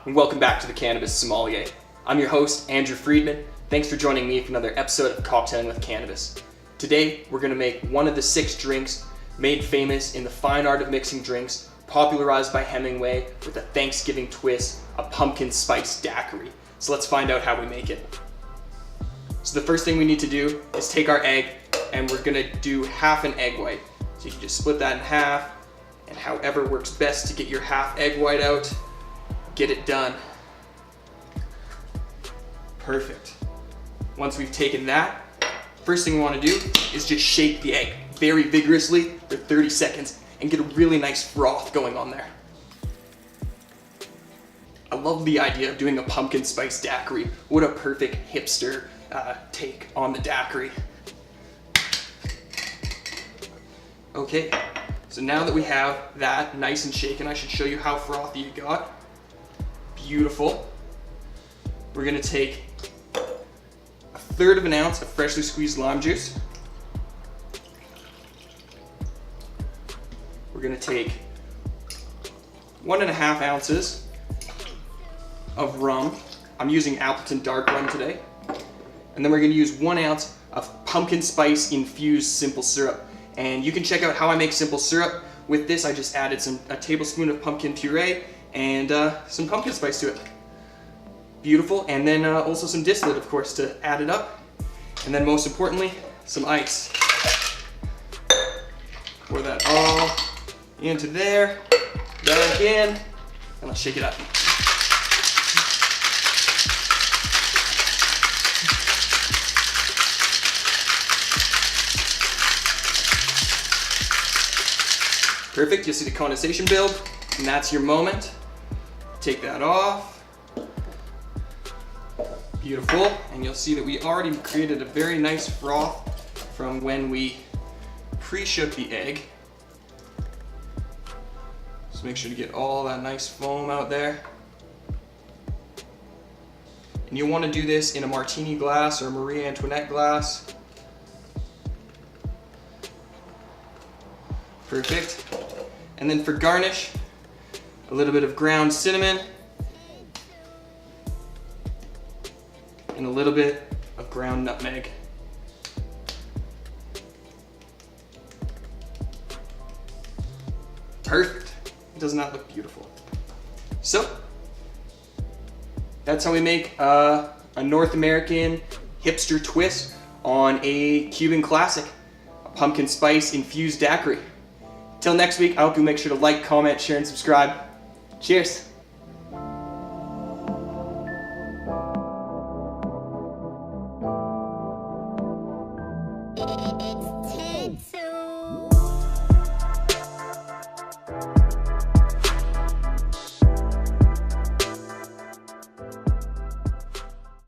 and welcome back to the Cannabis Sommelier. I'm your host, Andrew Freedman. Thanks for joining me for another episode of Cocktailing with Cannabis. Today, we're going to make one of the 6 drinks made famous in the fine art of mixing drinks, popularized by Hemingway with a Thanksgiving twist, a pumpkin spice daiquiri. So let's find out how we make it. So the first thing we need to do is take our egg, and we're going to do half an egg white. So you can just split that in half, and however works best to get your half egg white out, get it done. Perfect. Once we've taken that, first thing we want to do is just shake the egg very vigorously for 30 seconds and get a really nice froth going on there. I love the idea of doing a pumpkin spice daiquiri. What a perfect hipster take on the daiquiri. Okay, so now that we have that nice and shaken, I should show you how frothy you got. Beautiful. We're gonna take 1/3 of an ounce of freshly squeezed lime juice. We're gonna take 1.5 ounces of rum. I'm using Appleton dark rum today. And then we're gonna use 1 ounce of pumpkin spice infused simple syrup. And you can check out how I make simple syrup. With this, I just added a tablespoon of pumpkin puree and some pumpkin spice to it. Beautiful, and then also some distillate, of course, to add it up. And then most importantly, some ice. Pour that all into there, back in, and let's shake it up. Perfect, you'll see the condensation build, and that's your moment. Take that off. Beautiful, and you'll see that we already created a very nice froth from when we pre-shook the egg. So make sure to get all that nice foam out there. And you'll want to do this in a martini glass or a Marie Antoinette glass. Perfect. And then for garnish, a little bit of ground cinnamon and a little bit of ground nutmeg. Perfect. Doesn't that look beautiful? So, that's how we make a North American hipster twist on a Cuban classic, a pumpkin spice infused daiquiri. Till next week, I hope you make sure to like, comment, share, and subscribe. Cheers. It's 10 to